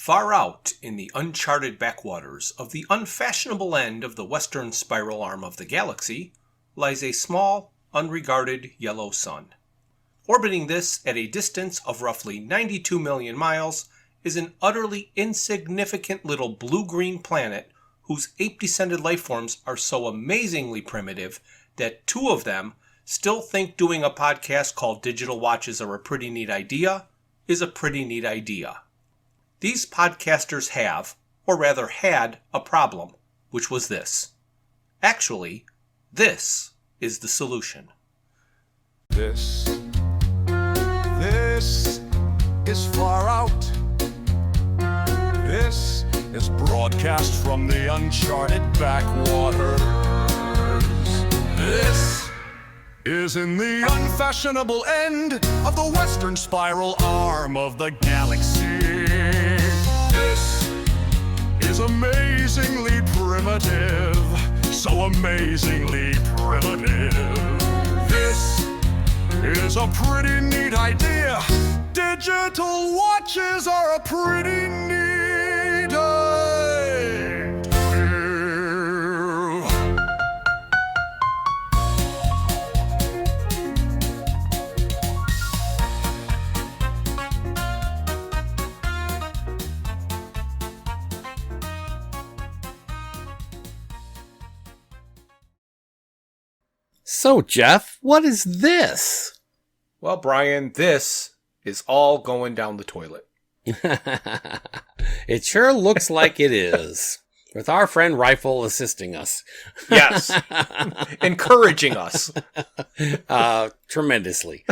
Far out in the uncharted backwaters of the unfashionable end of the western spiral arm of the galaxy lies a small, unregarded yellow sun. Orbiting this at a distance of roughly 92 million miles is an utterly insignificant little blue-green planet whose ape-descended lifeforms are so amazingly primitive that two of them still think doing a podcast called Digital Watches Are a Pretty Neat Idea is a pretty neat idea. These podcasters have, or rather had, a problem, which was this. Actually, this is the solution. This is Far Out. This is broadcast from the uncharted backwaters. This is in the unfashionable end of the western spiral arm of the galaxy. This is amazingly primitive, so amazingly primitive. This is a pretty neat idea. Digital watches are a pretty neat idea. So, Jeff, what is this? Well, Brian, this is all going down the toilet. It sure looks like it is. With our friend Rifle assisting us. Yes. Encouraging us. Tremendously.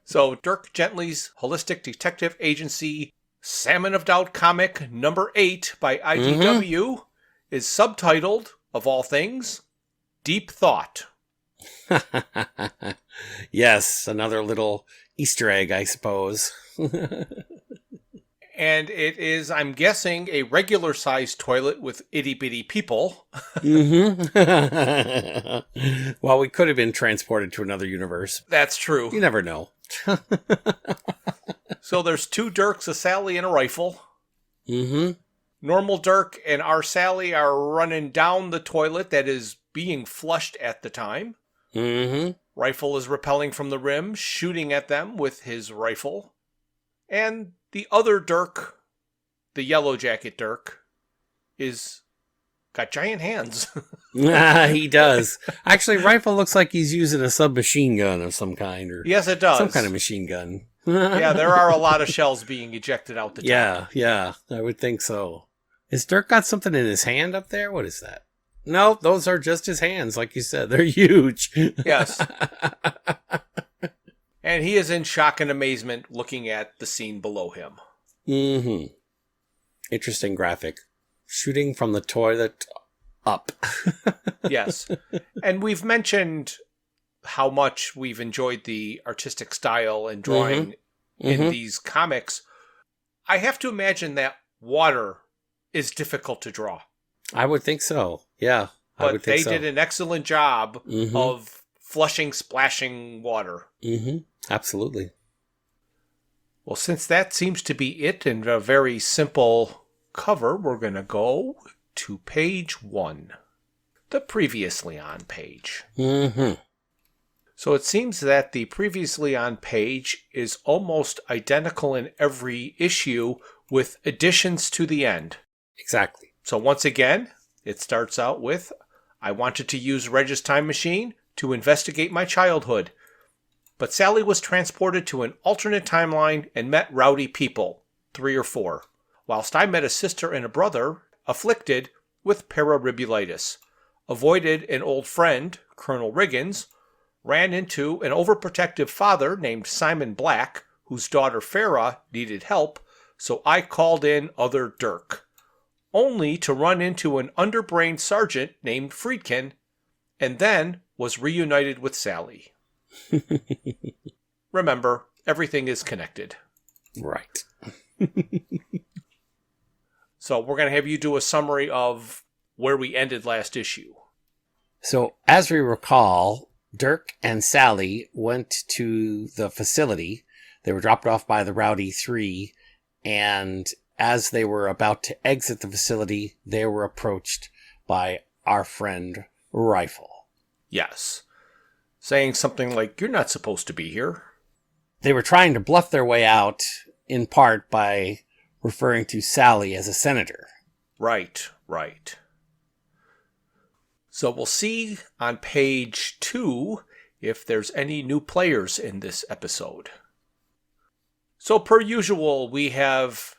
So, Dirk Gently's Holistic Detective Agency Salmon of Doubt comic number 8 by IDW is subtitled, of all things, Deep Thought. Yes, another little Easter egg, I suppose. And it is, I'm guessing, a regular-sized toilet with itty-bitty people. Well, we could have been transported to another universe. That's true. You never know. So there's two Dirks, a Sally, and a Rifle. Normal Dirk and our Sally are running down the toilet that is being flushed at the time. Rifle is rappelling from the rim, shooting at them with his rifle. And the other Dirk, the Yellow Jacket Dirk, is got giant hands. He does. Actually, Rifle looks like he's using a submachine gun of some kind. Or yes, it does. Some kind of machine gun. Yeah, there are a lot of shells being ejected out the top. Yeah, I would think so. Has Dirk got something in his hand up there? What is that? No, those are just his hands, like you said. They're huge. Yes. And he is in shock and amazement looking at the scene below him. Interesting graphic. Shooting from the toilet up. Yes. And we've mentioned how much we've enjoyed the artistic style and drawing in these comics. I have to imagine that water is difficult to draw. I would think so. Yeah. But they did an excellent job of flushing, splashing water. Absolutely. Well, since that seems to be it in a very simple cover, we're going to go to page 1. The previously on page. So it seems that the previously on page is almost identical in every issue with additions to the end. Exactly. So once again, it starts out with, I wanted to use Reg's time machine to investigate my childhood. But Sally was transported to an alternate timeline and met rowdy people, 3 or 4, whilst I met a sister and a brother afflicted with pararibulitis, avoided an old friend, Colonel Riggins, ran into an overprotective father named Simon Black, whose daughter Farah needed help, so I called in other Dirk, only to run into an underbrained sergeant named Friedkin, and then was reunited with Sally. Remember, everything is connected. Right. So we're going to have you do a summary of where we ended last issue. So, as we recall, Dirk and Sally went to the facility They were dropped off by the Rowdy Three, and as they were about to exit the facility, they were approached by our friend Rifle. Yes. Saying something like, "You're not supposed to be here." They were trying to bluff their way out, in part by referring to Sally as a senator. Right. So we'll see on page 2 if there's any new players in this episode. So per usual, we have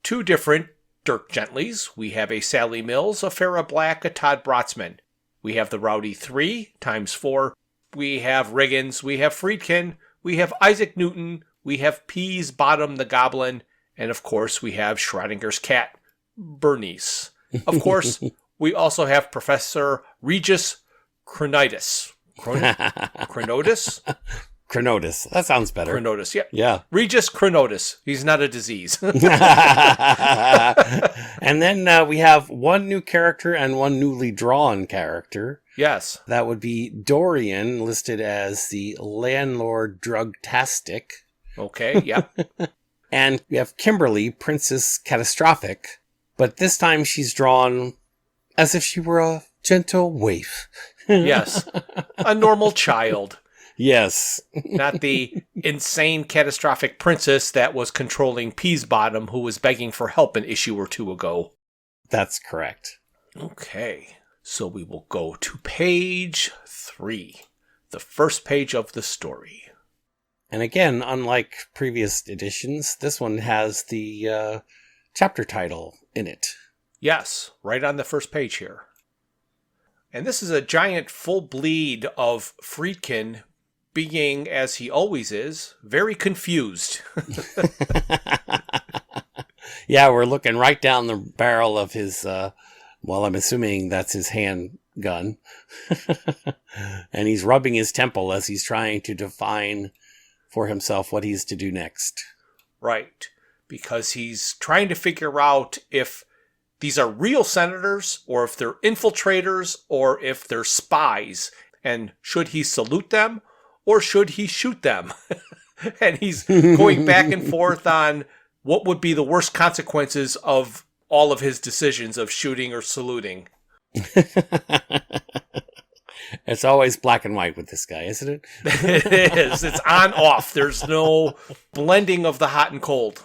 2 different Dirk Gentleys. We have a Sally Mills, a Farrah Black, a Todd Brotzman. We have the Rowdy 3 times 4. We have Riggins. We have Friedkin. We have Isaac Newton. We have Pease Bottom the Goblin. And of course, we have Schrodinger's cat, Bernice. Of course, we also have Professor Regis Chronotis. Chronotis? Chronotis. That sounds better. Chronotis, yeah. Yeah. Regis Chronotis. He's not a disease. And then we have one new character and one newly drawn character. Yes. That would be Dorian, listed as the landlord drugtastic. Okay, yep. And we have Kimberly, Princess Catastrophic. But this time she's drawn as if she were a gentle waif. Yes. A normal child. Yes. Not the insane catastrophic princess that was controlling Peasbottom, who was begging for help an issue or 2 ago. That's correct. Okay. So we will go to page 3. The first page of the story. And again, unlike previous editions, this one has the chapter title in it. Yes, right on the first page here. And this is a giant full bleed of Friedkin being, as he always is, very confused. Yeah, we're looking right down the barrel of his, well, I'm assuming that's his handgun. And he's rubbing his temple as he's trying to define for himself what he's to do next. Right, because he's trying to figure out if these are real senators, or if they're infiltrators, or if they're spies. And should he salute them, or should he shoot them? And he's going back and forth on what would be the worst consequences of all of his decisions of shooting or saluting. It's always black and white with this guy, isn't it? It is. It's on off. There's no blending of the hot and cold.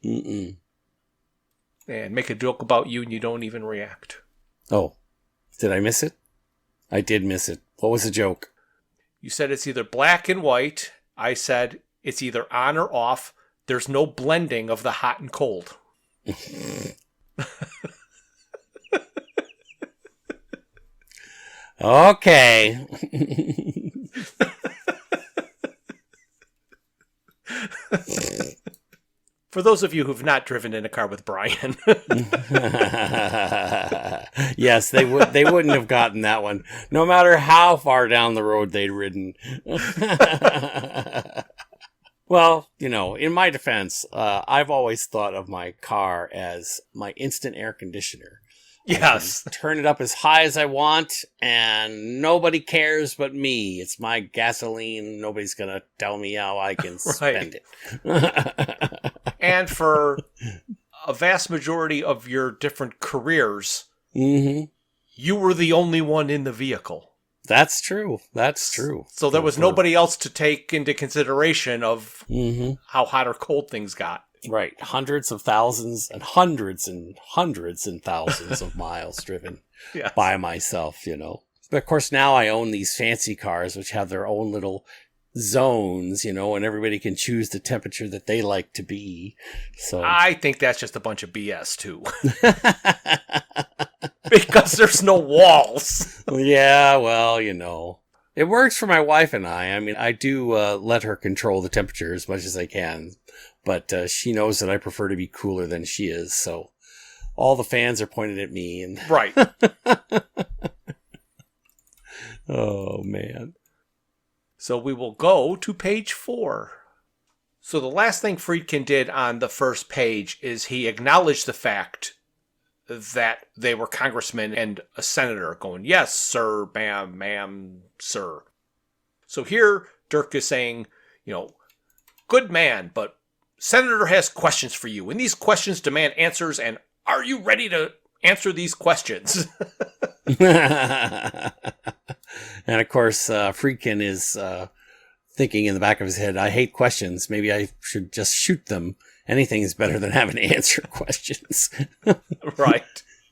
Mm-mm. And make a joke about you and you don't even react. Oh, did I miss it? I did miss it. What was the joke? You said it's either black and white. I said it's either on or off. There's no blending of the hot and cold. Okay. For those of you who've not driven in a car with Brian. Yes, they wouldn't have gotten that one, no matter how far down the road they'd ridden. Well, in my defense, I've always thought of my car as my instant air conditioner. Yes. I can turn it up as high as I want, and nobody cares but me. It's my gasoline. Nobody's going to tell me how I can spend it. And for a vast majority of your different careers, you were the only one in the vehicle. That's true. That's true. So there was nobody else to take into consideration of how hot or cold things got. Right. Hundreds of thousands and hundreds and thousands of miles driven by myself, But of course, now I own these fancy cars, which have their own little zones, and everybody can choose the temperature that they like to be. So I think that's just a bunch of BS, too. Because there's no walls. Yeah, well, it works for my wife and I. I mean, I do let her control the temperature as much as I can. But she knows that I prefer to be cooler than she is, so all the fans are pointed at me. And right. Oh, man. So we will go to page 4. So the last thing Friedkin did on the first page is he acknowledged the fact that they were congressmen and a senator, going, "Yes, sir, ma'am, sir." So here Dirk is saying, good man, but Senator has questions for you, and these questions demand answers, and are you ready to answer these questions? And of course, Friedkin is thinking in the back of his head, I hate questions. Maybe I should just shoot them. Anything is better than having to answer questions. Right.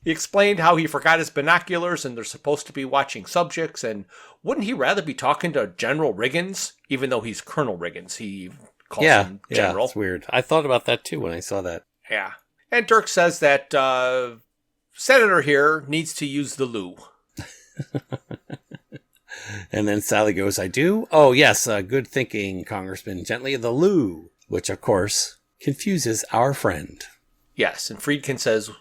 He explained how he forgot his binoculars and they're supposed to be watching subjects, and wouldn't he rather be talking to General Riggins? Even though he's Colonel Riggins, he calls him General. Yeah, it's weird. I thought about that too when I saw that. Yeah. And Dirk says that Senator here needs to use the loo. And then Sally goes, I do? Oh, yes, good thinking, Congressman. Gently, the loo. Which, of course, confuses our friend. Yes, and Friedkin says,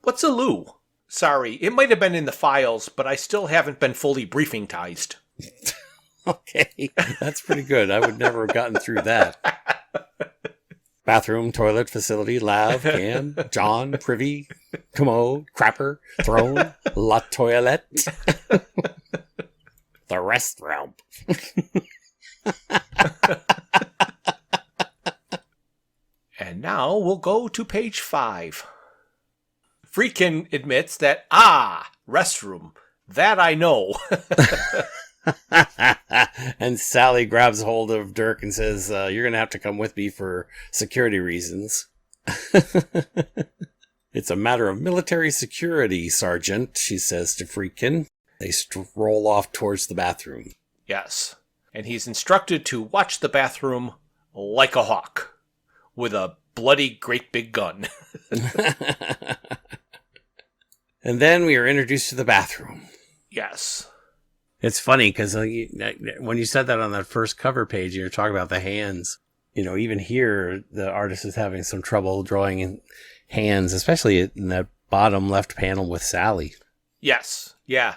what's a loo? Sorry, it might have been in the files, but I still haven't been fully briefing-tized. Okay, that's pretty good. I would never have gotten through that. Bathroom, toilet, facility, lab, can, John, privy, commode, crapper, throne, la toilette. The restroom. And now we'll go to page 5. Friedkin admits that, restroom, that I know. And Sally grabs hold of Dirk and says, you're going to have to come with me for security reasons. It's a matter of military security, Sergeant, she says to Friedkin. They stroll off towards the bathroom. Yes. And he's instructed to watch the bathroom like a hawk with a bloody great big gun. And then we are introduced to the bathroom. Yes. It's funny because when you said that on that first cover page, you're talking about the hands. You know, even here, the artist is having some trouble drawing in hands, especially in that bottom left panel with Sally. Yes. Yeah.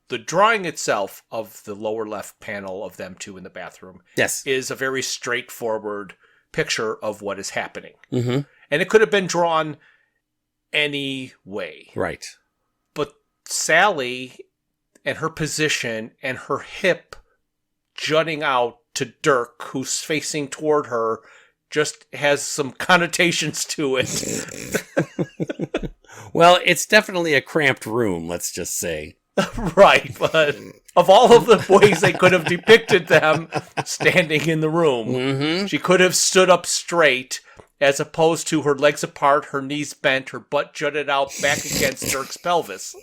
The drawing itself of the lower left panel of them two in the bathroom is a very straightforward picture of what is happening. Mm-hmm. And it could have been drawn any way. Right. But Sally and her position and her hip jutting out to Dirk, who's facing toward her, just has some connotations to it. Well, it's definitely a cramped room, let's just say. Right, but of all of the ways they could have depicted them standing in the room, she could have stood up straight, as opposed to her legs apart, her knees bent, her butt jutted out back against Dirk's pelvis.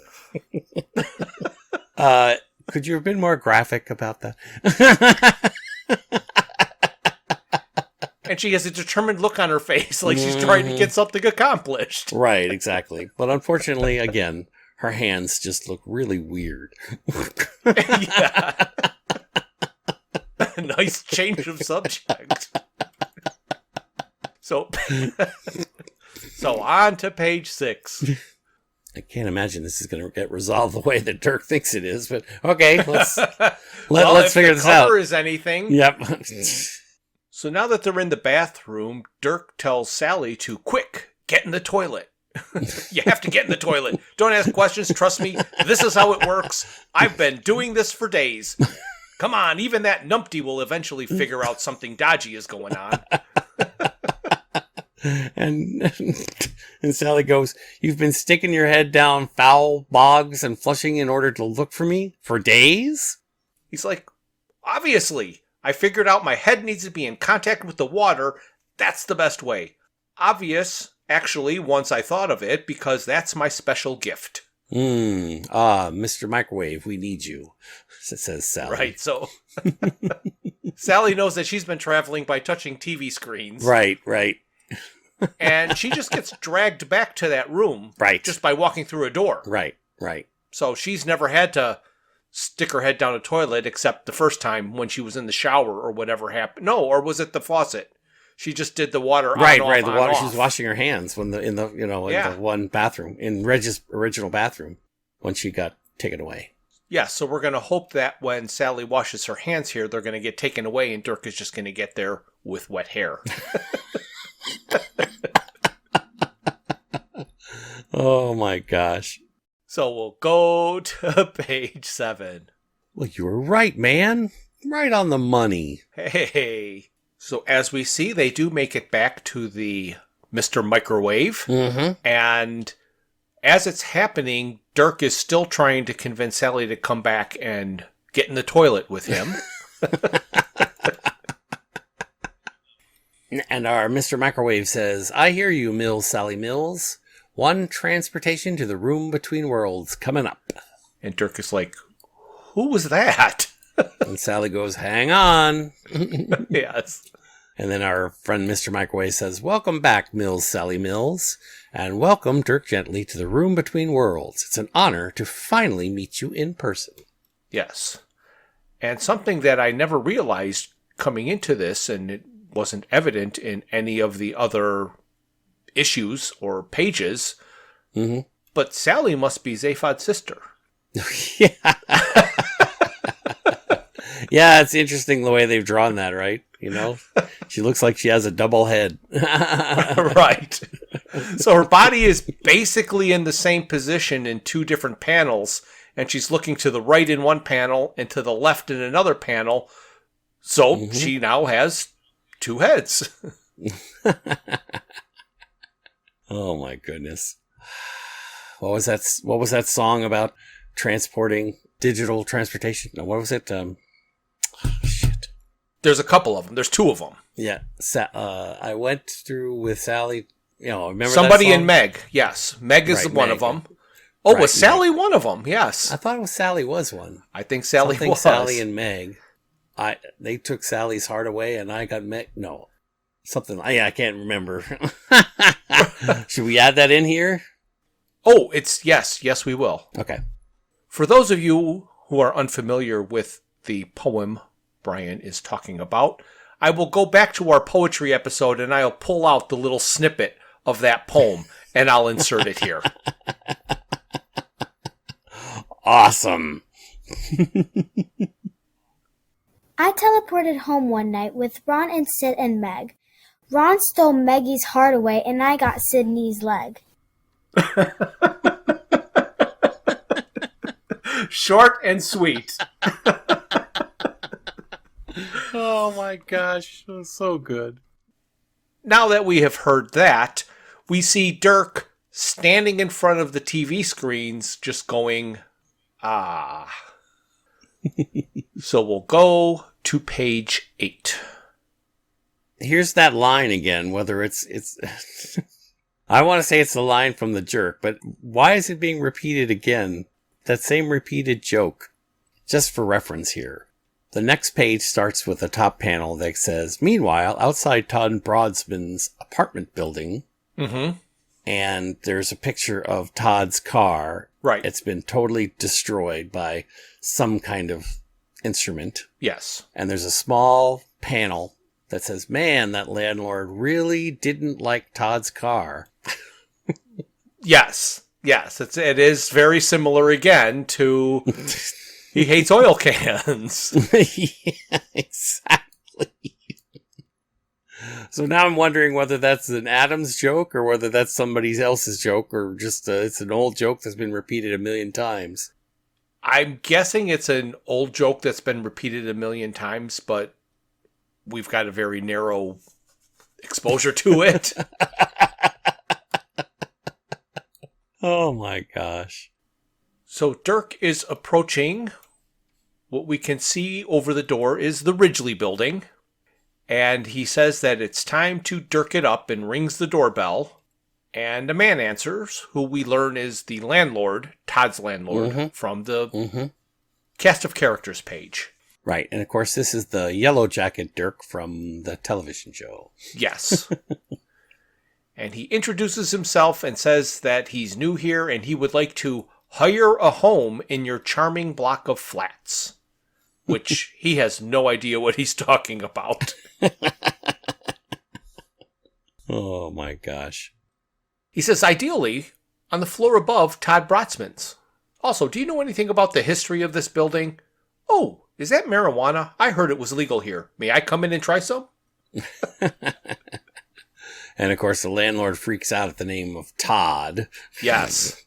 Could you have been more graphic about that? And she has a determined look on her face, like she's trying to get something accomplished. Right, exactly. But unfortunately, again, her hands just look really weird. Yeah. Nice change of subject. So on to page 6. I can't imagine this is going to get resolved the way that Dirk thinks it is, but okay, let's figure this out. If the cover is anything. Yep. So now that they're in the bathroom, Dirk tells Sally to, quick, get in the toilet. You have to get in the toilet. Don't ask questions. Trust me. This is how it works. I've been doing this for days. Come on. Even that numpty will eventually figure out something dodgy is going on. And Sally goes, you've been sticking your head down foul bogs and flushing in order to look for me for days? He's like, obviously. I figured out my head needs to be in contact with the water. That's the best way. Obvious, actually, once I thought of it, because that's my special gift. Mr. Microwave, we need you, says Sally. Right, so Sally knows that she's been traveling by touching TV screens. Right. And she just gets dragged back to that room. Right. Just by walking through a door. Right. So she's never had to stick her head down a toilet except the first time when she was in the shower or whatever happened. No, or was it the faucet? She just did the water on, right. off, The water. off. She was washing her hands in the one bathroom in Reg's original bathroom when she got taken away. Yeah, so we're going to hope that when Sally washes her hands here, they're going to get taken away and Dirk is just going to get there with wet hair. Oh my gosh. So we'll go to page 7. Well, you were right, man. Right on the money. Hey. So as we see, they do make it back to the Mr. Microwave. Mm-hmm. And as it's happening, Dirk is still trying to convince Sally to come back and get in the toilet with him. And our Mr. Microwave says, I hear you, Mills, Sally Mills. One transportation to the room between worlds coming up. And Dirk is like, who was that? And Sally goes, hang on. Yes. And then our friend Mr. Microwave says, welcome back, Mills, Sally Mills. And welcome, Dirk Gently, to the room between worlds. It's an honor to finally meet you in person. Yes. And something that I never realized coming into this, and it wasn't evident in any of the other issues or pages, but Sally must be Zaphod's sister. Yeah. Yeah, it's interesting the way they've drawn that, right? You know, she looks like she has a double head. Right. So her body is basically in the same position in two different panels, and she's looking to the right in one panel and to the left in another panel. So she now has two heads. Oh my goodness. What was that song about transporting digital transportation? No, what was it? Shit. There's a couple of them. There's two of them. Yeah. I went through with Sally, remember Somebody that song? in Meg. Yes. Meg is Right, one Meg. of them. Oh, Right, was Sally Meg. one of them? Yes. I thought it was Sally was one. I think Sally Something was. Sally and Meg. They took Sally's heart away and I got Meg. No. Something. I can't remember. Should we add that in here? Oh, it's yes. Yes, we will. Okay. For those of you who are unfamiliar with the poem Bryan is talking about, I will go back to our poetry episode and I'll pull out the little snippet of that poem and I'll insert it here. Awesome. I teleported home one night with Ron and Sid and Meg. Ron stole Maggie's heart away and I got Sydney's leg. Short and sweet. Oh my gosh. That was so good. Now that we have heard that, we see Dirk standing in front of the TV screens just going, ah. So we'll go to page 8. Here's that line again, whether it's I want to say it's the line from The Jerk, but why is it being repeated again? That same repeated joke. Just for reference here. The next page starts with a top panel that says, meanwhile, outside Todd Broadsman's apartment building, and there's a picture of Todd's car. Right. It's been totally destroyed by some kind of instrument. Yes. And there's a small panel that says, man, that landlord really didn't like Todd's car. Yes. Yes. It is very similar again to he hates oil cans. Yeah, exactly. So now I'm wondering whether that's an Adams joke or whether that's somebody else's joke or just it's an old joke that's been repeated a million times. I'm guessing it's an old joke that's been repeated a million times, but we've got a very narrow exposure to it. Oh my gosh. So Dirk is approaching. What we can see over the door is the Ridgely building. And he says that it's time to Dirk it up and rings the doorbell. And a man answers, who we learn is the landlord, Todd's landlord, from the cast of characters page. Right. And of course, this is the Yellow Jacket Dirk from the television show. Yes. And he introduces himself and says that he's new here and he would like to hire a home in your charming block of flats. Which he has no idea what he's talking about. Oh my gosh. He says, ideally, on the floor above Todd Brotzman's. Also, do you know anything about the history of this building? Oh, is that marijuana? I heard it was legal here. May I come in and try some? And of course, the landlord freaks out at the name of Todd. Yes.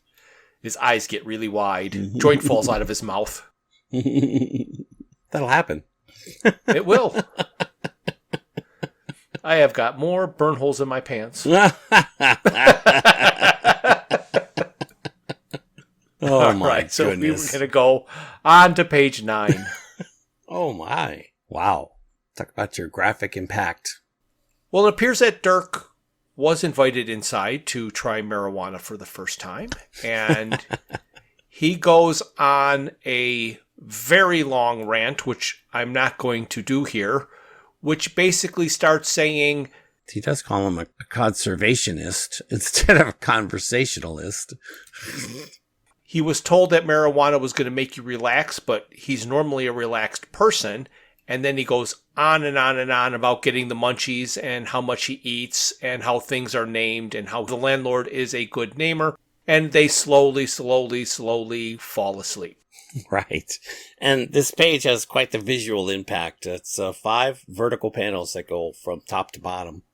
His eyes get really wide. Joint falls out of his mouth. That'll happen. It will. I have got more burn holes in my pants. Oh, All my right, so we were goodness. going to go on to page 9. Oh, my. Wow. Talk about your graphic impact. Well, it appears that Dirk was invited inside to try marijuana for the first time, and he goes on a very long rant, which I'm not going to do here, which basically starts saying... He does call him a conservationist instead of a conversationalist. He was told that marijuana was going to make you relax, but he's normally a relaxed person. And then he goes on and on and on about getting the munchies and how much he eats and how things are named and how the landlord is a good namer. And they slowly fall asleep. Right. And this page has quite the visual impact. It's 5 vertical panels that go from top to bottom.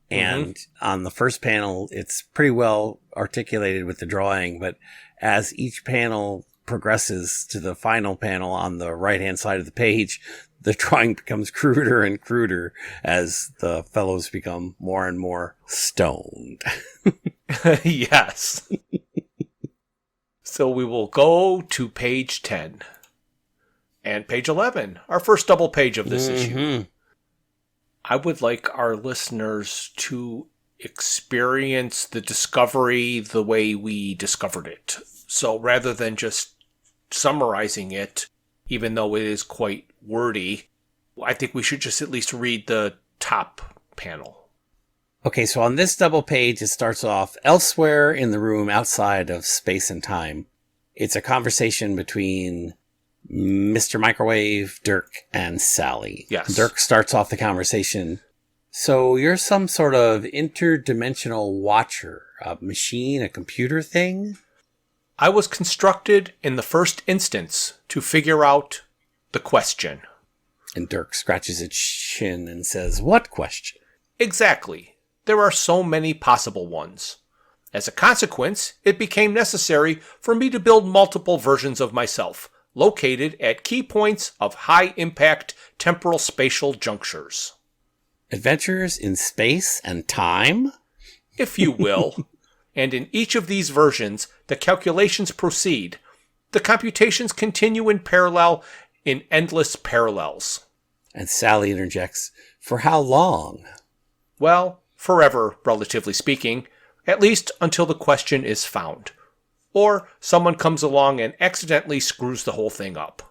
And on the first panel, it's pretty well articulated with the drawing, but as each panel progresses to the final panel on the right-hand side of the page, the drawing becomes cruder and cruder as the fellows become more and more stoned. Yes. So we will go to page 10 and page 11, our first double page of this issue. I would like our listeners to experience the discovery the way we discovered it. So rather than just summarizing it, even though it is quite wordy, I think we should just at least read the top panel. Okay, so on this double page, it starts off elsewhere in the room outside of space and time. It's a conversation between Mr. Microwave, Dirk, and Sally. Yes. Dirk starts off the conversation. So you're some sort of interdimensional watcher, a machine, a computer thing? I was constructed in the first instance to figure out the question. And Dirk scratches his chin and says, what question? Exactly. There are so many possible ones. As a consequence, it became necessary for me to build multiple versions of myself, located at key points of high-impact temporal spatial junctures. Adventures in space and time? If you will. And in each of these versions, the calculations proceed. The computations continue in parallel in endless parallels. And Sally interjects, for how long? Well, forever, relatively speaking, at least until the question is found. Or someone comes along and accidentally screws the whole thing up.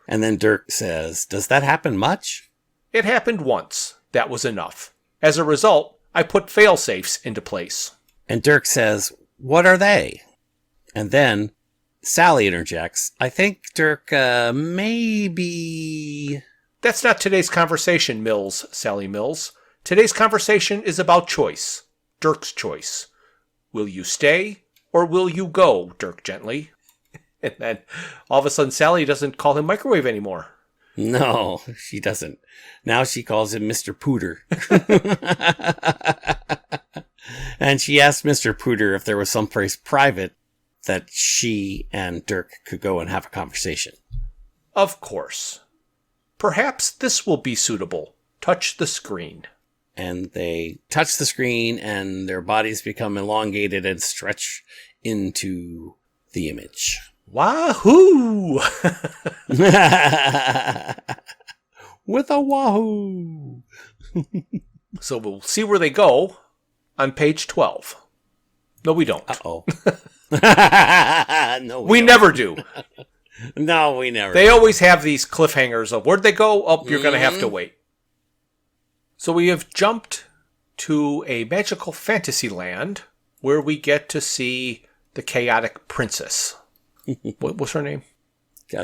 And then Dirk says, does that happen much? It happened once. That was enough. As a result, I put fail-safes into place. And Dirk says, what are they? And then Sally interjects, I think, Dirk, maybe... That's not today's conversation, Mills, Sally Mills. Today's conversation is about choice. Dirk's choice. Will you stay or will you go, Dirk gently? And then all of a sudden Sally doesn't call him Microwave anymore. No, she doesn't. Now she calls him Mr. Pooter. And she asked Mr. Pooter if there was someplace private that she and Dirk could go and have a conversation. Of course. Perhaps this will be suitable. Touch the screen. And they touch the screen and their bodies become elongated and stretch into the image. Wahoo! With a wahoo! So we'll see where they go on page 12. No, we don't. Uh-oh. No, we don't. never do. No, we never. They always have these cliffhangers of where'd they go? Oh, you're going to have to wait. So we have jumped to a magical fantasy land where we get to see the chaotic princess. What's her name?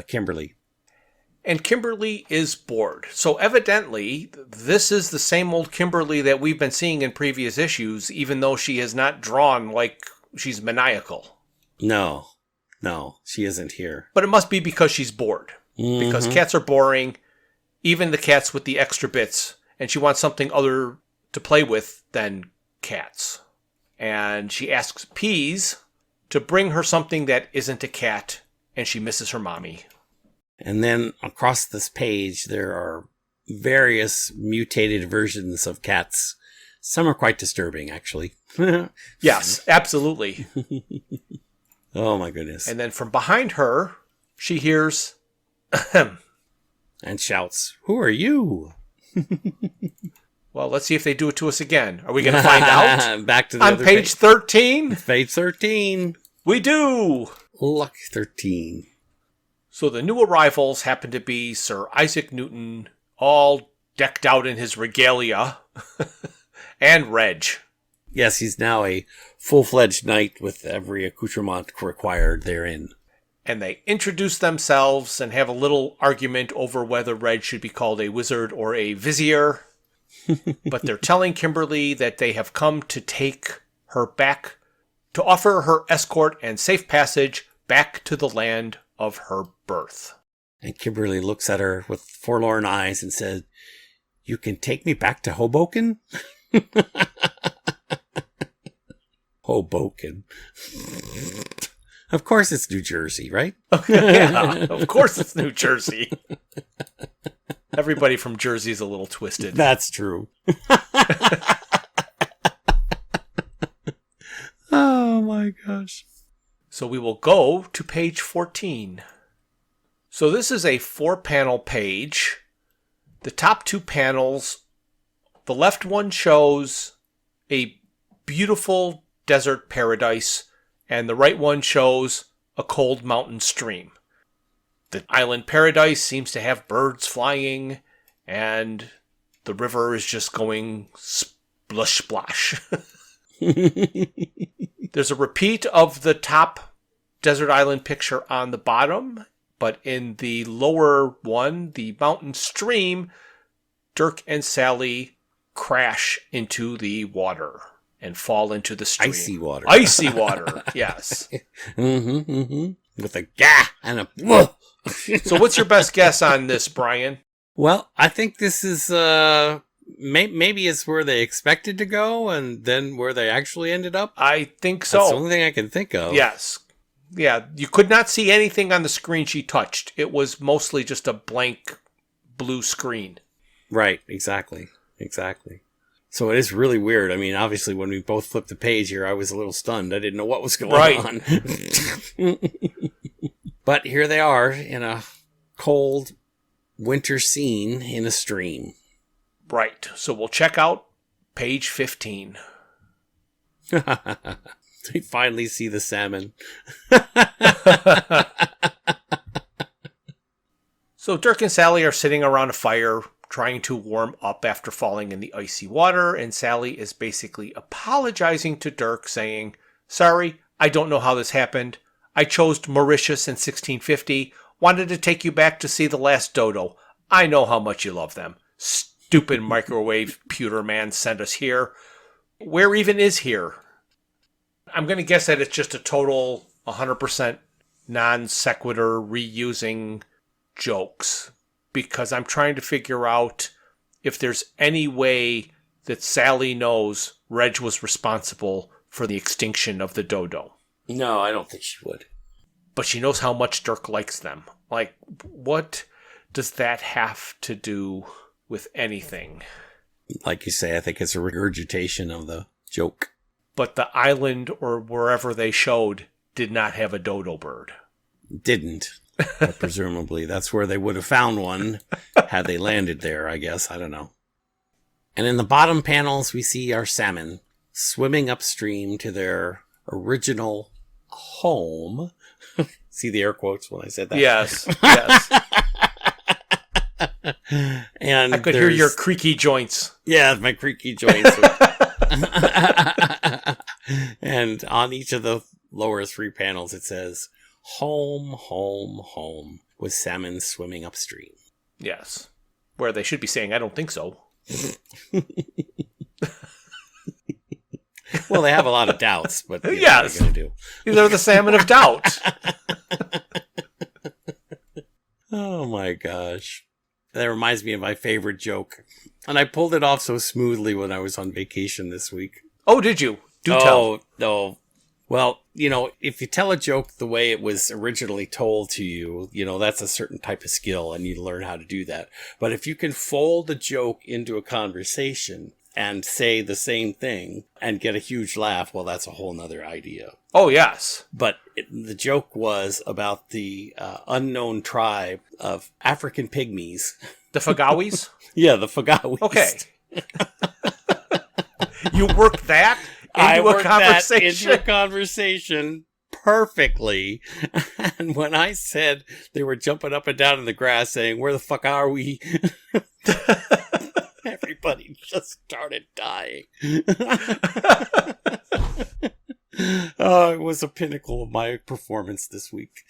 Kimberly. And Kimberly is bored. So evidently, this is the same old Kimberly that we've been seeing in previous issues, even though she is not drawn like she's maniacal. No, she isn't here. But it must be because she's bored. Mm-hmm. Because cats are boring, even the cats with the extra bits. And she wants something other to play with than cats. And she asks Peas to bring her something that isn't a cat, and she misses her mommy. And then across this page, there are various mutated versions of cats. Some are quite disturbing, actually. Yes, absolutely. Oh, my goodness. And then from behind her, she hears... and shouts, "Who are you?" Well, let's see if they do it to us again. Are we going to find out? Back to the on other page 13? Page 13. We do! Lucky 13. So the new arrivals happen to be Sir Isaac Newton, all decked out in his regalia, and Reg. Yes, he's now a full-fledged knight with every accoutrement required therein. And they introduce themselves and have a little argument over whether Reg should be called a wizard or a vizier. But they're telling Kimberly that they have come to take her back, to offer her escort and safe passage back to the land of her birth. And Kimberly looks at her with forlorn eyes and says, "You can take me back to Hoboken?" Hoboken. Of course it's New Jersey, right? Yeah, of course it's New Jersey. Everybody from Jersey is a little twisted. That's true. Oh my gosh. So we will go to page 14. So this is a 4-panel page. The top 2 panels, the left one shows a beautiful desert paradise, and the right one shows a cold mountain stream. The island paradise seems to have birds flying, and the river is just going splush splash. There's a repeat of the top desert island picture on the bottom, but in the lower one, the mountain stream, Dirk and Sally crash into the water and fall into the stream. Icy water. Icy water, yes. With a gah and a whoa. So what's your best guess on this, Brian? Well, I think this is, maybe it's where they expected to go and then where they actually ended up. I think so. That's the only thing I can think of. Yes. Yeah, you could not see anything on the screen she touched. It was mostly just a blank blue screen. Right, exactly. So it is really weird. I mean, obviously, when we both flipped the page here, I was a little stunned. I didn't know what was going on. But here they are in a cold winter scene in a stream. Right. So we'll check out page 15. We finally see the salmon. So Dirk and Sally are sitting around a fire trying to warm up after falling in the icy water, and Sally is basically apologizing to Dirk, saying, "Sorry, I don't know how this happened. I chose Mauritius in 1650, wanted to take you back to see the last dodo. I know how much you love them. Stupid microwave pewter man sent us here. Where even is here?" I'm going to guess that it's just a total 100% non sequitur reusing jokes, because I'm trying to figure out if there's any way that Sally knows Reg was responsible for the extinction of the dodo. No, I don't think she would. But she knows how much Dirk likes them. Like, what does that have to do with anything? Like you say, I think it's a regurgitation of the joke. But the island or wherever they showed did not have a dodo bird. Didn't. But presumably that's where they would have found one had they landed there, I guess. I don't know. And in the bottom panels, we see our salmon swimming upstream to their original home. See the air quotes when I said that? Yes. And I could hear your creaky joints. Yeah, my creaky joints. And on each of the lower 3 panels, it says, "Home, home, home," with salmon swimming upstream. Yes. Where they should be saying, "I don't think so." Well, they have a lot of doubts, but yes. What are you going to do? These are the Salmon of Doubt. Oh my gosh. That reminds me of my favorite joke. And I pulled it off so smoothly when I was on vacation this week. Oh, did you? Do tell. No. Well, if you tell a joke the way it was originally told to you, that's a certain type of skill and you learn how to do that. But if you can fold a joke into a conversation and say the same thing and get a huge laugh, well, that's a whole nother idea. Oh, yes. But the joke was about the unknown tribe of African pygmies. The Fagawis? Yeah, the Fagawis. Okay. You worked that into a conversation perfectly. And when I said they were jumping up and down in the grass saying, "Where the fuck are we?" Everybody just started dying. Oh, it was a pinnacle of my performance this week.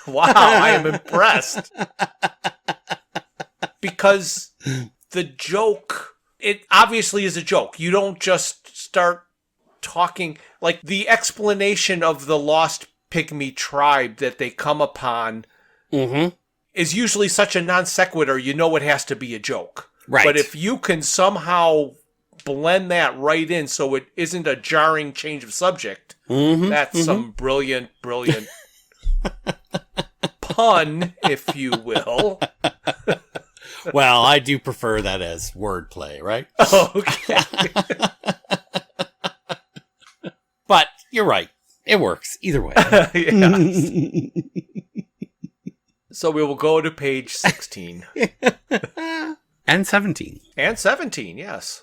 Wow, I am impressed. Because the joke, it obviously is a joke. You don't just start talking, like the explanation of the lost pygmy tribe that they come upon is usually such a non sequitur, it has to be a joke. Right. But if you can somehow blend that right in so it isn't a jarring change of subject, that's some brilliant pun, if you will. Well, I do prefer that as wordplay, right? Okay. But you're right. It works either way. Yes. So we will go to page 16. And 17. And 17, yes.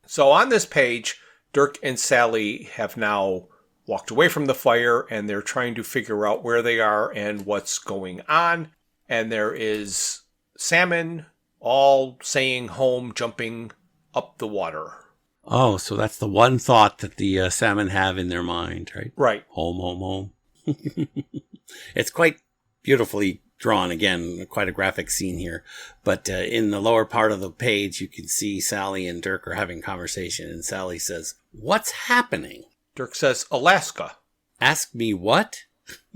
So on this page, Dirk and Sally have now walked away from the fire, and they're trying to figure out where they are and what's going on. And there is salmon all saying home, jumping up the water. Oh, so that's the one thought that the salmon have in their mind, right? Right. Home, home, home. It's quite beautifully drawn. Again, quite a graphic scene here. But in the lower part of the page, you can see Sally and Dirk are having a conversation. And Sally says, "What's happening?" Dirk says, "Alaska." Ask me what?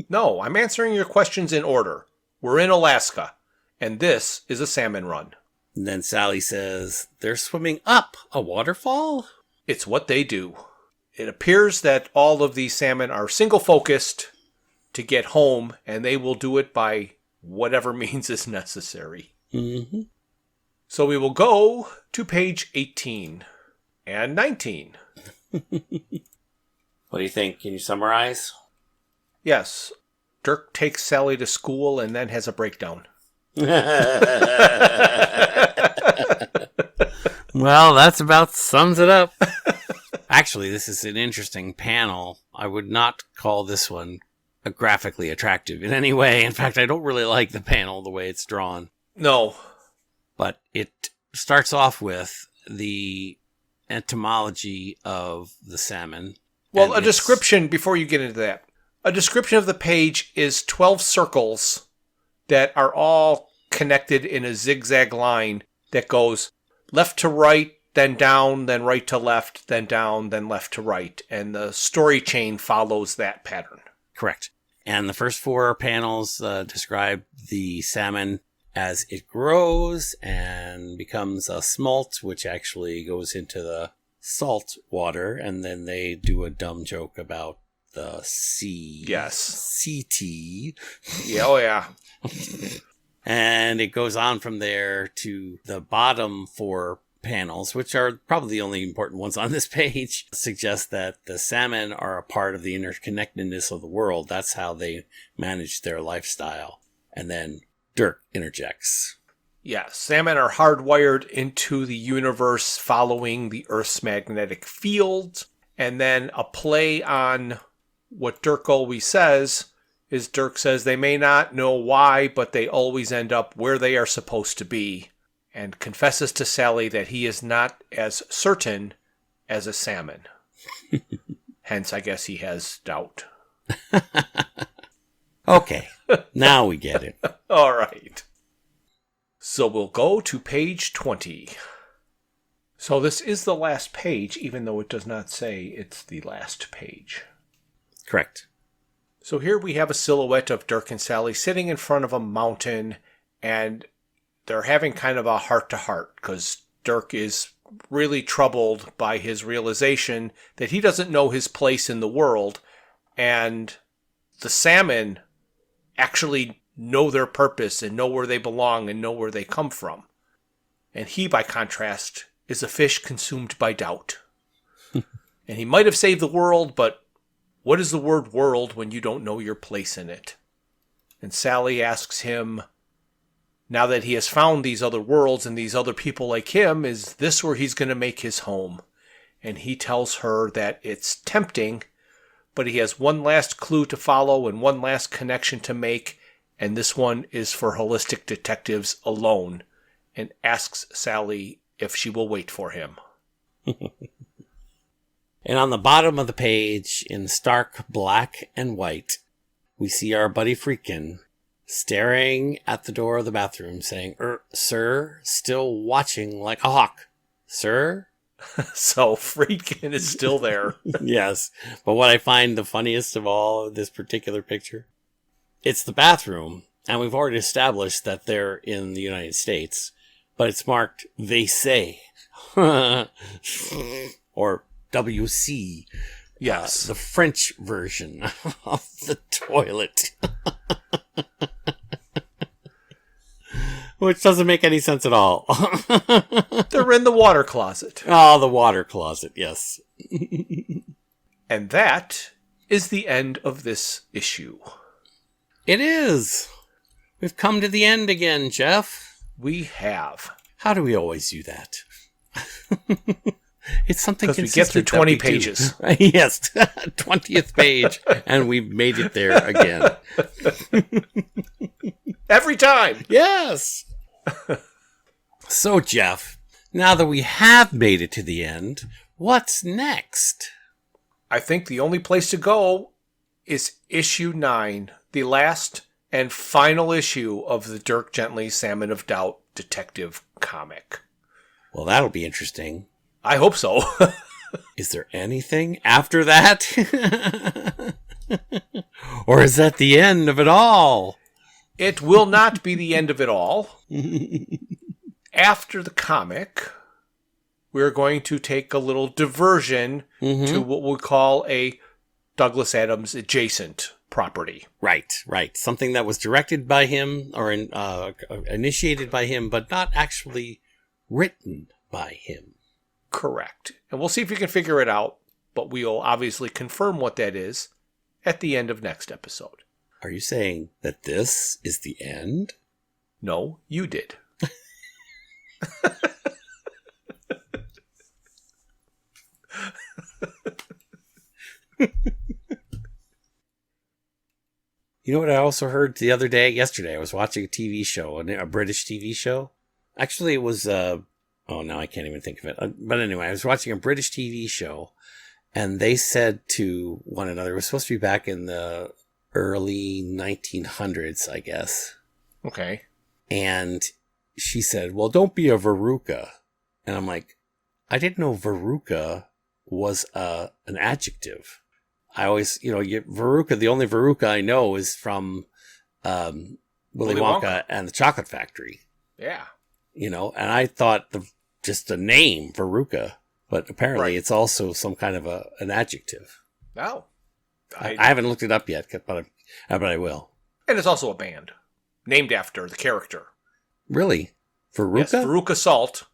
No, I'm answering your questions in order. We're in Alaska, and this is a salmon run. And then Sally says, "They're swimming up a waterfall?" It's what they do. It appears that all of these salmon are single-focused to get home, and they will do it by whatever means is necessary. Mm-hmm. So we will go to page 18 and 19. What do you think? Can you summarize? Yes. Dirk takes Sally to school and then has a breakdown. Well, that's about sums it up. Actually, this is an interesting panel. I would not call this one graphically attractive in any way. In fact, I don't really like the panel the way it's drawn. No. But it starts off with the etymology of the salmon. Well, a description, before you get into that, a description of the page is 12 circles that are all connected in a zigzag line that goes left to right, then down, then right to left, then down, then left to right. And the story chain follows that pattern. Correct. And the first four panels describe the salmon as it grows and becomes a smolt, which actually goes into the salt water. And then they do a dumb joke about the sea. Yes. CT. Yeah, oh yeah. And it goes on from there to the bottom four panels, which are probably the only important ones on this page, suggest that the salmon are a part of the interconnectedness of the world. That's how they manage their lifestyle. And then Dirk interjects. Yes, salmon are hardwired into the universe following the Earth's magnetic field. And then a play on what Dirk always says is Dirk says they may not know why, but they always end up where they are supposed to be, and confesses to Sally that he is not as certain as a salmon. Hence, I guess he has doubt. Okay, now we get it. All right. So we'll go to page 20. So this is the last page, even though it does not say it's the last page. Correct. So here we have a silhouette of Dirk and Sally sitting in front of a mountain, and they're having kind of a heart-to-heart because Dirk is really troubled by his realization that he doesn't know his place in the world, And the salmon actually know their purpose and know where they belong and know where they come from. And he, by contrast, is a fish consumed by doubt. And he might have saved the world, but what is the word world when you don't know your place in it? And Sally asks him, now that he has found these other worlds and these other people like him, is this where he's going to make his home? And he tells her that it's tempting, but he has one last clue to follow and one last connection to make, and this one is for holistic detectives alone, and asks Sally if she will wait for him. And on the bottom of the page, in stark black and white, we see our buddy Friedkin staring at the door of the bathroom saying, sir, still watching like a hawk. Sir? So Friedkin is still there. Yes. But what I find the funniest of all of this particular picture, it's the bathroom, and we've already established that they're in the United States, but it's marked, they say. Or WC. Yes. The French version of the toilet. Which doesn't make any sense at all. They're in the water closet. Oh, the water closet, yes. And that is the end of this issue. It is. We've come to the end again, Jeff. We have. How do we always do that? It's something because we get through 20 pages. Yes, 20th page, and we've made it there again. Every time. Yes. So, Jeff, now that we have made it to the end, what's next? I think the only place to go is issue 9, the last and final issue of the Dirk Gently Salmon of Doubt detective comic. Well, that'll be interesting. I hope so. Is there anything after that? Or is that the end of it all? It will not be the end of it all. After the comic, we're going to take a little diversion to what we'll call a Douglas Adams adjacent property. Right. Something that was directed by him or initiated by him, but not actually written by him. Correct. And we'll see if we can figure it out, but we'll obviously confirm what that is at the end of next episode. Are you saying that this is the end? No, you did. You know what I also heard yesterday? I was watching a TV show, a British TV show. Actually, it was, now I can't even think of it. But anyway, I was watching a British TV show, and they said to one another, it was supposed to be back in the early 1900s, I guess. Okay. And she said, well, don't be a veruca. And I'm like, I didn't know veruca was an adjective. I always, veruca, the only veruca I know is from Willy Wonka and the Chocolate Factory. Yeah. And I thought just the name veruca, but apparently it's also some kind of an adjective. No. I haven't looked it up yet, but I will. And it's also a band named after the character. Really? Veruca? Yes, Veruca Salt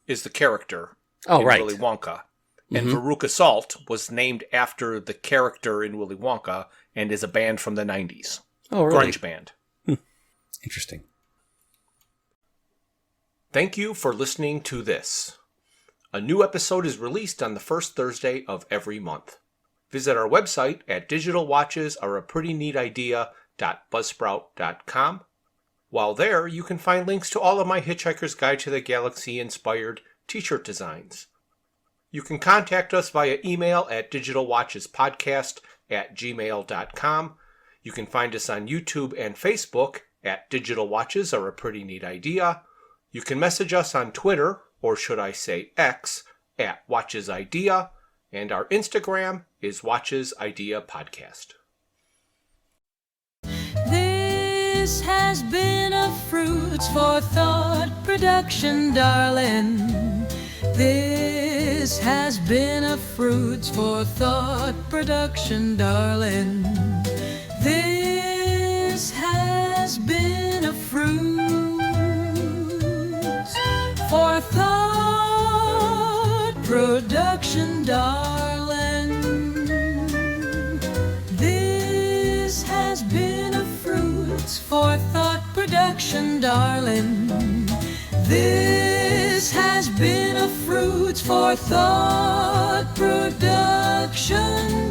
is the character in Willy Wonka. And Veruca Salt was named after the character in Willy Wonka and is a band from the 90s. Oh, really? Grunge band. Interesting. Thank you for listening to this. A new episode is released on the first Thursday of every month. Visit our website at digitalwatchesareaprettyneatidea.buzzsprout.com. While there, you can find links to all of my Hitchhiker's Guide to the Galaxy inspired t-shirt designs. You can contact us via email at digitalwatchespodcast@gmail.com. You can find us on YouTube and Facebook at Digital Watches Are a Pretty Neat Idea. You can message us on Twitter, or should I say X, at Watches Idea, and our Instagram is Watches Idea Podcast. This has been a Fruits for Thought production, darling. This has been a Fruits for Thought production, darling. This has been a Fruits for Thought production, darling. This has been a Fruits for Thought production, darling. This has been a Fruits for Thought production.